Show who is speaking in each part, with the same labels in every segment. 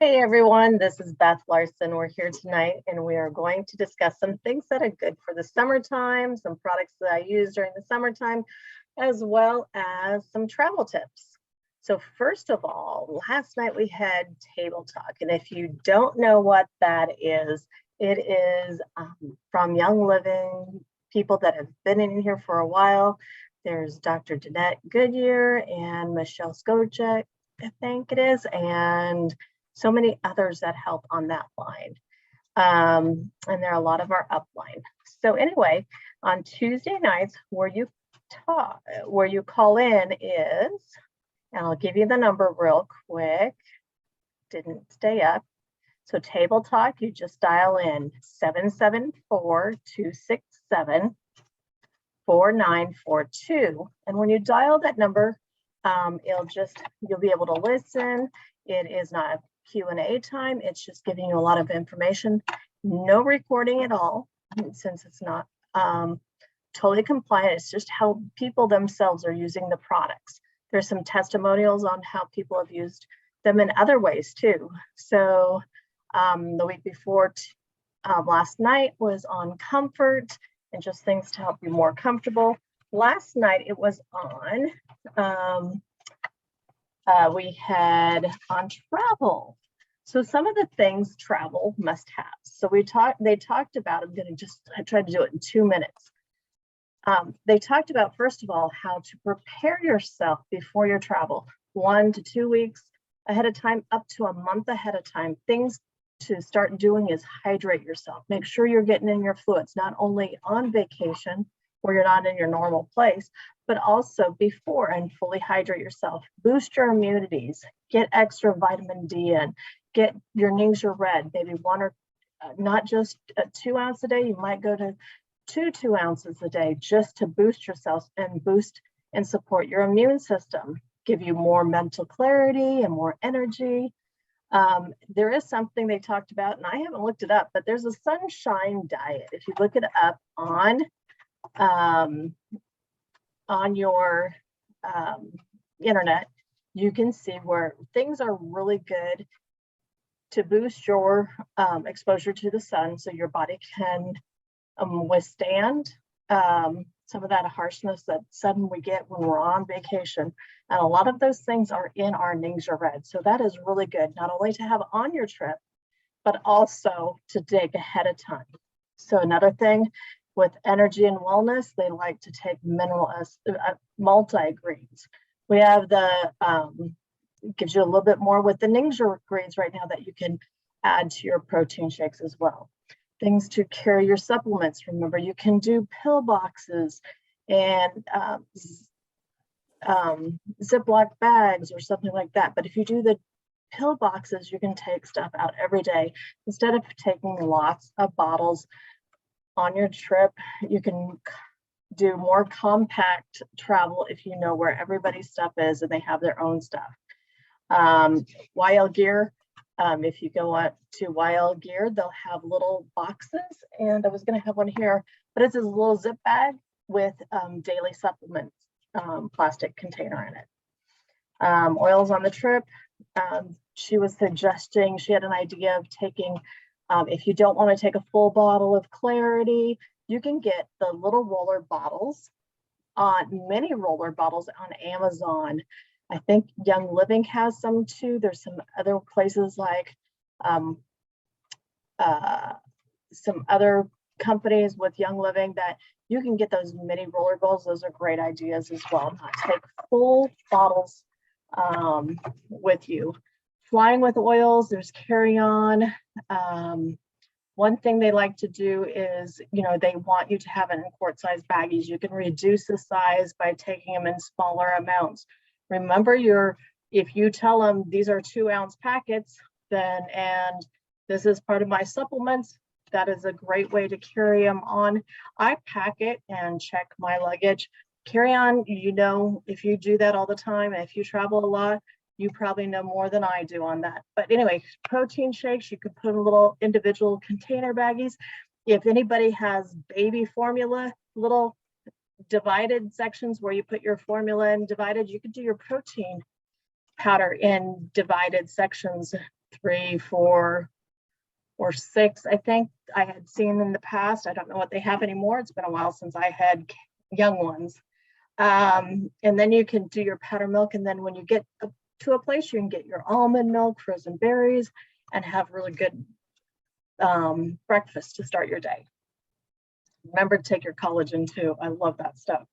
Speaker 1: Hey everyone, this is Beth Larson. We're here tonight and we are going to discuss some things that are good for the summertime, some products that I use during the summertime, as well as some travel tips. So first of all, last night we had Table Talk, and if you don't know what that is, it is from Young Living, people that have been in here for a while. There's Dr. Danette Goodyear and Michelle Skojek, I think it is, and so many others that help on that line. And there are a lot of our upline. So anyway, on Tuesday nights, where you call in is, and I'll give you the number real quick, didn't stay up. So Table Talk, you just dial in 774-267-4942. And when you dial that number, you'll be able to listen. It is not a Q&A time. It's just giving you a lot of information. No recording at all, since it's not totally compliant. It's just how people themselves are using the products. There's some testimonials on how people have used them in other ways too. So the week before last night was on comfort and just things to help you more comfortable. Last night it was on we had on travel. So some of the things travel must have. So they talked about, I tried to do it in 2 minutes. They talked about, first of all, how to prepare yourself before your travel, 1 to 2 weeks ahead of time, up to a month ahead of time. Things to start doing is hydrate yourself. Make sure you're getting in your fluids, not only on vacation where you're not in your normal place, but also before, and fully hydrate yourself. Boost your immunities, get extra vitamin D in, get your Ninger Red, maybe one or not just 2 ounces a day. You might go to 2 ounces a day just to boost yourself and boost and support your immune system, give you more mental clarity and more energy. There is something they talked about, and I haven't looked it up, but there's a sunshine diet. If you look it up on your internet, you can see where things are really good to boost your exposure to the sun, so your body can withstand some of that harshness that suddenly we get when we're on vacation. And a lot of those things are in our Ninger Red. So that is really good, not only to have on your trip, but also to take ahead of time. So another thing with energy and wellness, they like to take mineral multi-greens. We have gives you a little bit more with the Ninger greens right now that you can add to your protein shakes as well. Things to carry your supplements. Remember, you can do pill boxes and Ziploc bags or something like that. But if you do the pill boxes, you can take stuff out every day. Instead of taking lots of bottles on your trip, you can do more compact travel if you know where everybody's stuff is and they have their own stuff. YL Gear, if you go on to YL Gear, they'll have little boxes, and I was going to have one here, but it's a little zip bag with daily supplements, plastic container in it. Oils on the trip, she was suggesting, she had an idea of taking, if you don't want to take a full bottle of Clarity, you can get the little roller bottles, mini roller bottles on Amazon. I think Young Living has some too. There's some other places like some other companies with Young Living that you can get those mini roller balls. Those are great ideas as well. Not take full bottles with you. Flying with oils, there's carry-on. One thing they like to do is, they want you to have it in quart-sized baggies. You can reduce the size by taking them in smaller amounts. Remember, if you tell them these are 2-ounce packets, and this is part of my supplements, that is a great way to carry them on. I pack it and check my luggage. Carry on, if you do that all the time, and if you travel a lot, you probably know more than I do on that. But anyway, protein shakes, you could put in little individual container baggies. If anybody has baby formula, little divided sections where you put your formula in divided, you could do your protein powder in divided sections 3, 4, or 6, I think I had seen in the past. I don't know what they have anymore. It's been a while since I had young ones. And then you can do your powder milk. And then when you get to a place, you can get your almond milk, frozen berries, and have really good breakfast to start your day. Remember to take your collagen too. I love that stuff.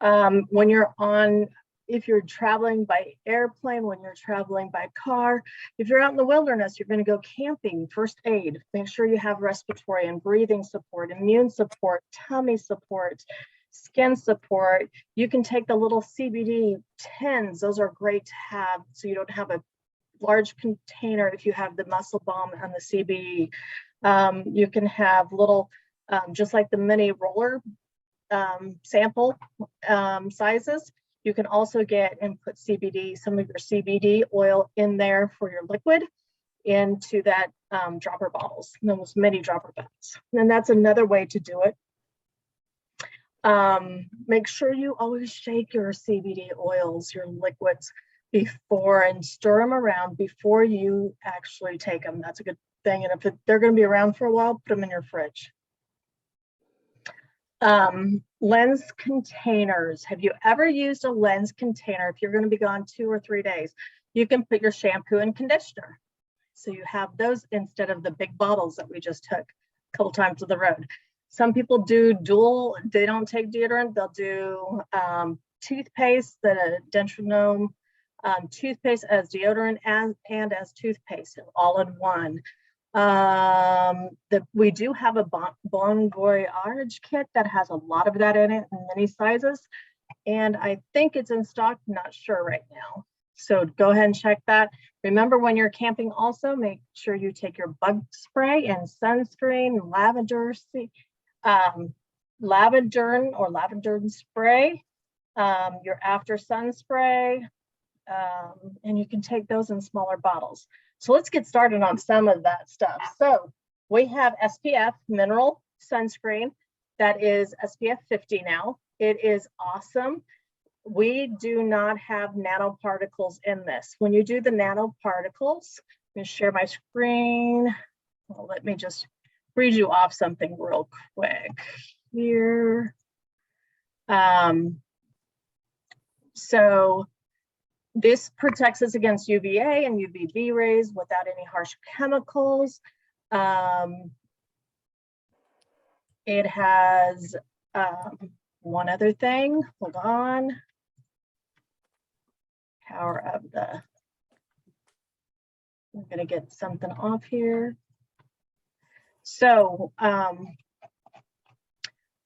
Speaker 1: When you're on, if you're traveling by airplane, when you're traveling by car, if you're out in the wilderness, you're going to go camping, first aid, make sure you have respiratory and breathing support, immune support, tummy support, skin support. You can take the little CBD tins. Those are great to have so you don't have a large container if you have the muscle balm and the CBD. You can have little, just like the mini roller sample sizes. You can also get and put CBD, some of your CBD oil in there for your liquid into that dropper bottles, those mini dropper bottles. And that's another way to do it. Make sure you always shake your CBD oils, your liquids, before and stir them around before you actually take them. That's a good thing. And if they're going to be around for a while, put them in your fridge. Lens containers. Have you ever used a lens container? If you're going to be gone 2 or 3 days, you can put your shampoo and conditioner. So you have those instead of the big bottles that we just took a couple times to the road. Some people do dual, they don't take deodorant, they'll do toothpaste, the Dentronome toothpaste as deodorant and as toothpaste, all in one. We do have a Bon Voyage kit that has a lot of that in it in many sizes, and I think it's in stock, not sure right now. So go ahead and check that. Remember, when you're camping also, make sure you take your bug spray and sunscreen, Lavaderm spray, your after sun spray, and you can take those in smaller bottles. So let's get started on some of that stuff. So we have SPF mineral sunscreen that is SPF 50 now. It is awesome. We do not have nanoparticles in this. When you do the nanoparticles, I'm going to share my screen. Well, let me just read you off something real quick here. So this protects us against UVA and UVB rays without any harsh chemicals. It has one other thing, hold on. Power of the, I'm gonna get something off here. So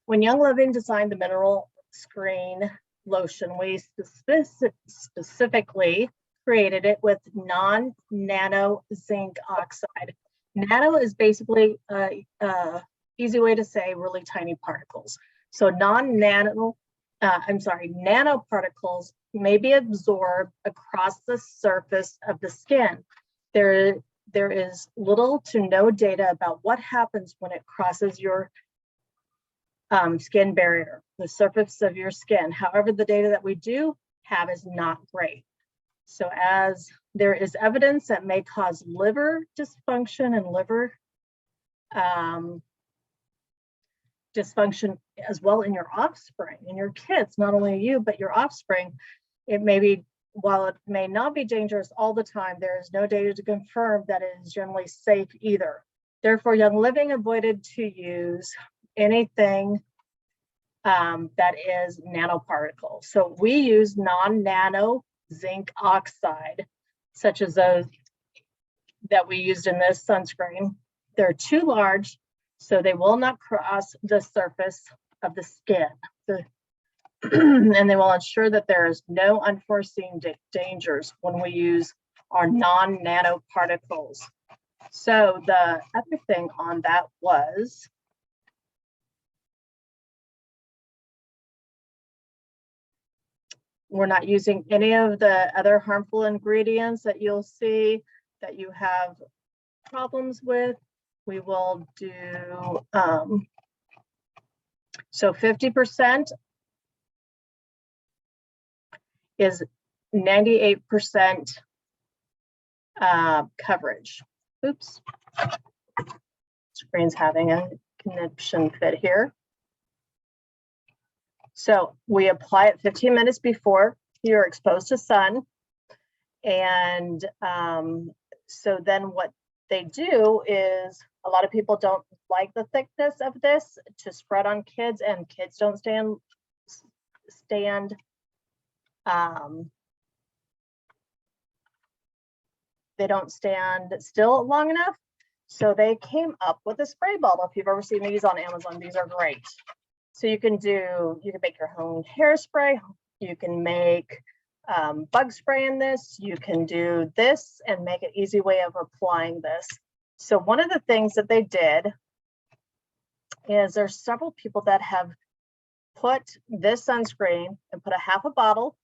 Speaker 1: when Young Living designed the mineral screen lotion, we specifically created it with non-nano zinc oxide. Nano is basically a easy way to say really tiny particles. So nanoparticles may be absorbed across the surface of the skin. There is little to no data about what happens when it crosses your skin barrier, the surface of your skin. However, the data that we do have is not great. So as there is evidence that may cause liver dysfunction and liver dysfunction as well in your offspring, in your kids, not only you, but your offspring. It may be, while it may not be dangerous all the time, there is no data to confirm that it is generally safe either. Therefore, Young Living avoided to use anything that is nanoparticle. So we use non-nano zinc oxide, such as those that we used in this sunscreen. They're too large, so they will not cross the surface of the skin. And they will ensure that there is no unforeseen dangers when we use our non-nano particles. So the other thing on that was, we're not using any of the other harmful ingredients that you'll see that you have problems with. We will do, so 50% is 98% coverage. Oops, screen's having a connection fit here. So we apply it 15 minutes before you're exposed to sun. And so then what they do is, a lot of people don't like the thickness of this to spread on kids, and kids don't stand they don't stand still long enough. So they came up with a spray bottle. If you've ever seen these on Amazon, these are great. So you can make your own hairspray. You can make bug spray in this. You can do this and make an easy way of applying this. So one of the things that they did is there's several people that have put this sunscreen and put a half a bottle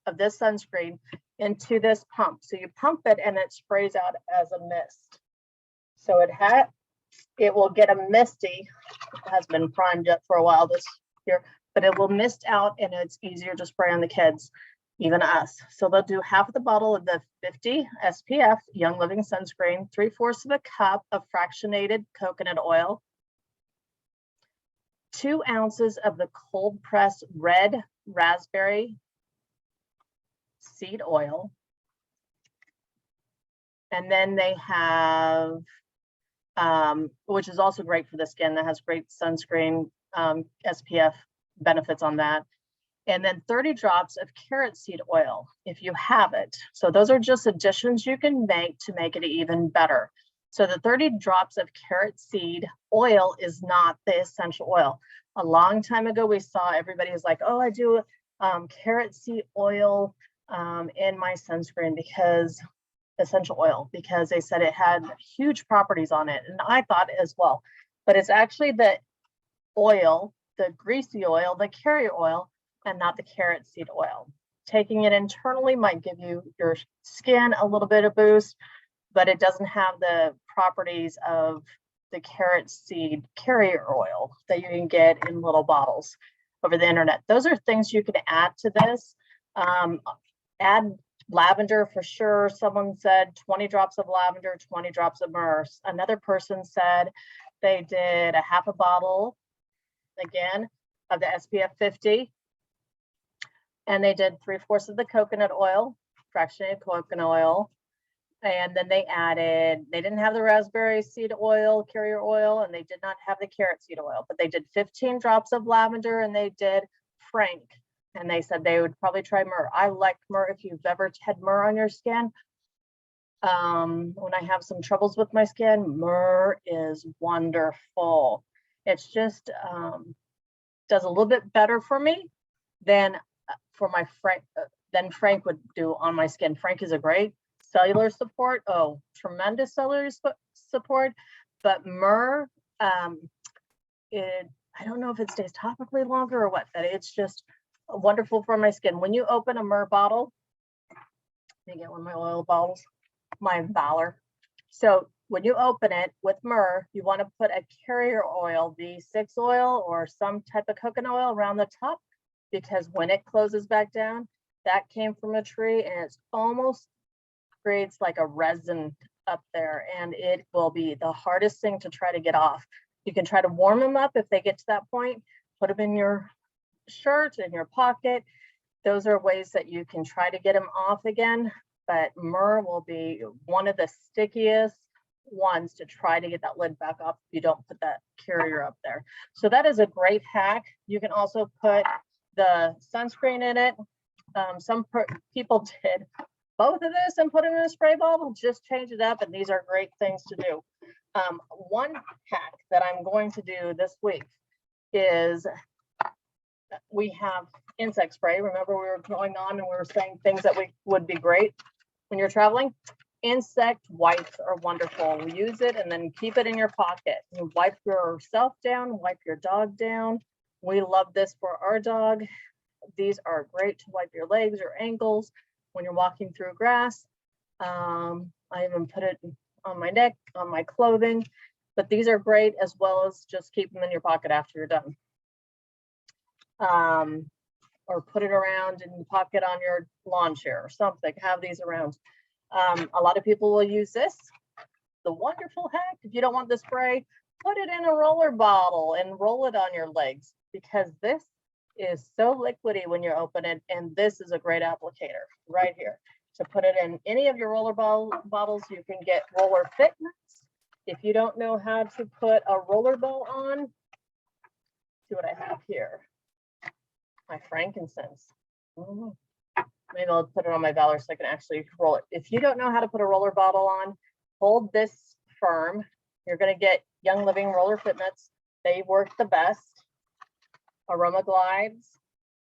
Speaker 1: of this sunscreen into this pump. So you pump it and it sprays out as a mist. So it will get a misty, it has been primed up for a while this year, but it will mist out and it's easier to spray on the kids, even us. So they'll do half of the bottle of the 50 SPF Young Living sunscreen, 3/4 of a cup of fractionated coconut oil, 2 ounces of the cold pressed red raspberry seed oil. And then they have, which is also great for the skin, that has great sunscreen SPF benefits on that. And then 30 drops of carrot seed oil, if you have it. So those are just additions you can make to make it even better. So the 30 drops of carrot seed oil is not the essential oil. A long time ago, we saw everybody was like, oh, I do carrot seed oil in my sunscreen because essential oil, because they said it had huge properties on it. And I thought as well, but it's actually the oil, the greasy oil, the carrier oil, and not the carrot seed oil. Taking it internally might give your skin a little bit of boost, but it doesn't have the properties of the carrot seed carrier oil that you can get in little bottles over the internet. Those are things you can add to this. Add lavender for sure. Someone said 20 drops of lavender, 20 drops of myrrh. Another person said they did a half a bottle, again, of the SPF 50. And they did 3/4 of the coconut oil, fractionated coconut oil. And then they didn't have the raspberry seed oil, carrier oil, and they did not have the carrot seed oil, but they did 15 drops of lavender and they did frank. And they said they would probably try myrrh. I like myrrh. If you've ever had myrrh on your skin, when I have some troubles with my skin, myrrh is wonderful. It's just does a little bit better for me than for my than frank would do on my skin. Frank is a great cellular support. Oh, tremendous cellular support. But myrrh, I don't know if it stays topically longer or what, but it's just wonderful for my skin. When you open a myrrh bottle, let me get one of my oil bottles, my Valor. So when you open it with myrrh, you want to put a carrier oil, V6 oil or some type of coconut oil around the top, because when it closes back down, that came from a tree and it's almost creates like a resin up there, and it will be the hardest thing to try to get off. You can try to warm them up if they get to that point, put them in your shirt, in your pocket. Those are ways that you can try to get them off again, but myrrh will be one of the stickiest ones to try to get that lid back off if you don't put that carrier up there. So that is a great hack. You can also put the sunscreen in it. Some people did both of this and put it in a spray bottle, just change it up, and these are great things to do. One hack that I'm going to do this week is we have insect spray. Remember, we were going on and we were saying things that would be great when you're traveling. Insect wipes are wonderful. Use it and then keep it in your pocket. You wipe yourself down, wipe your dog down. We love this for our dog. These are great to wipe your legs or ankles when you're walking through grass. I even put it on my neck, on my clothing, but these are great, as well as just keep them in your pocket after you're done. Or put it around in the pocket on your lawn chair or something, have these around. A lot of people will use this. The wonderful hack, if you don't want the spray, put it in a roller bottle and roll it on your legs, because this is so liquidy when you open it, and this is a great applicator right here. To put it in any of your roller bottles, you can get roller fitments. If you don't know how to put a roller ball on, see what I have here. My frankincense. Maybe I'll put it on my Valor so I can actually roll it. If you don't know how to put a roller bottle on, hold this firm. You're going to get Young Living roller fitments. They work the best. Aroma glides.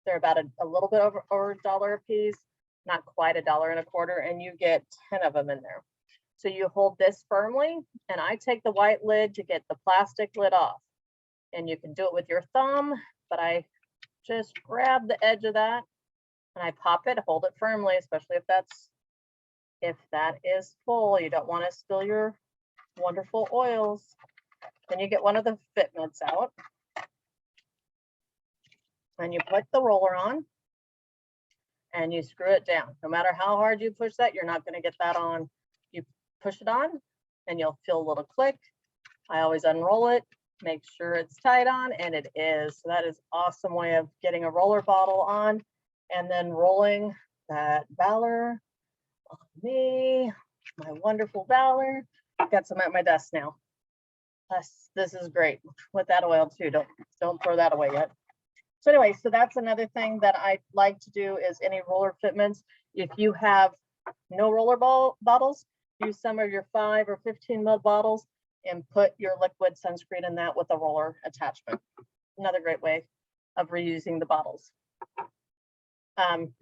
Speaker 1: They're about a little bit over $1 a piece, not quite $1.25, and you get 10 of them in there. So you hold this firmly, and I take the white lid to get the plastic lid off. And you can do it with your thumb, but I just grab the edge of that and I pop it, hold it firmly, especially if that is full. You don't want to spill your wonderful oils. Then you get one of the fitments out and you put the roller on and you screw it down. No matter how hard you push that, you're not going to get that on. You push it on and you'll feel a little click. I always unroll it, make sure it's tight on, and it is. So that is an awesome way of getting a roller bottle on and then rolling that Valor on me, my wonderful Valor. I've got some at my desk now. This is great with that oil too. Don't throw that away yet. So anyway, so that's another thing that I like to do is any roller fitments. If you have no roller bottles, use some of your 5 or 15 ml bottles and put your liquid sunscreen in that with a roller attachment. Another great way of reusing the bottles.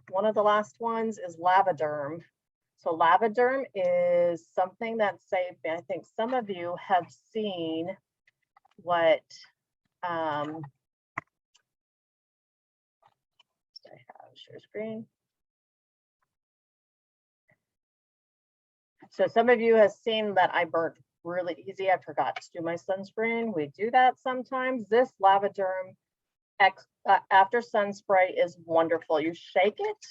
Speaker 1: One of the last ones is Lavaderm. So Lavaderm is something that saved me. I think some of you have seen what I have share screen. So some of you have seen that I burnt really easy. I forgot to do my sunscreen. We do that sometimes. This Lavaderm after sun spray is wonderful. You shake it,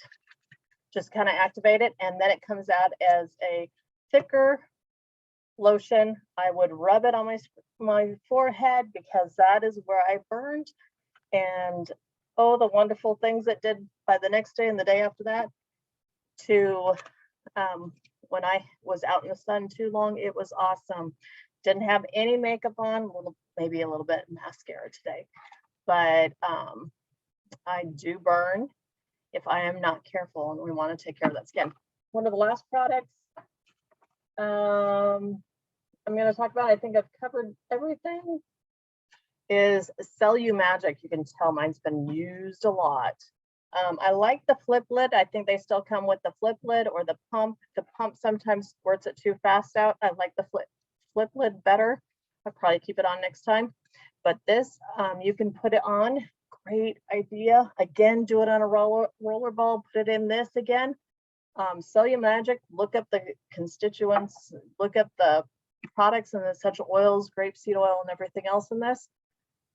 Speaker 1: just kind of activate it, and then it comes out as a thicker lotion. I would rub it on my forehead because that is where I burned. And oh, the wonderful things it did by the next day and the day after that to when I was out in the sun too long, it was awesome. Didn't have any makeup on, maybe a little bit of mascara today, but I do burn if I am not careful, and we want to take care of that skin. One of the last products I'm going to talk about, I think I've covered everything, is Cel-Lite. You can tell mine's been used a lot. I like the flip lid. I think they still come with the flip lid or the pump. The pump sometimes squirts it too fast out. I like the flip lid better. I'll probably keep it on next time. But this, you can put it on. Great idea. Again, do it on a roller ball. Put it in this again. Cel-Lite, look up the constituents, look up the products and the essential oils, grapeseed oil and everything else in this.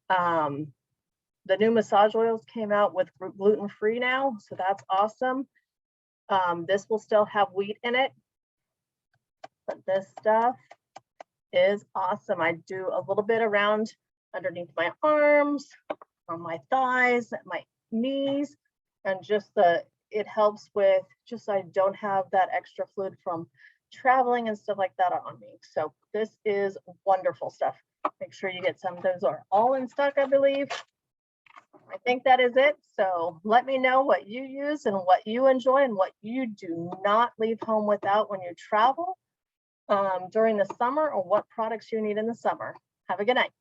Speaker 1: The new massage oils came out with gluten-free now, so that's awesome. This will still have wheat in it, but this stuff is awesome. I do a little bit around underneath my arms, on my thighs, my knees, and just it helps with just I don't have that extra fluid from traveling and stuff like that on me. So this is wonderful stuff. Make sure you get some. Those are all in stock, I believe. I think that is it. So let me know what you use and what you enjoy and what you do not leave home without when you travel during the summer, or what products you need in the summer. Have a good night.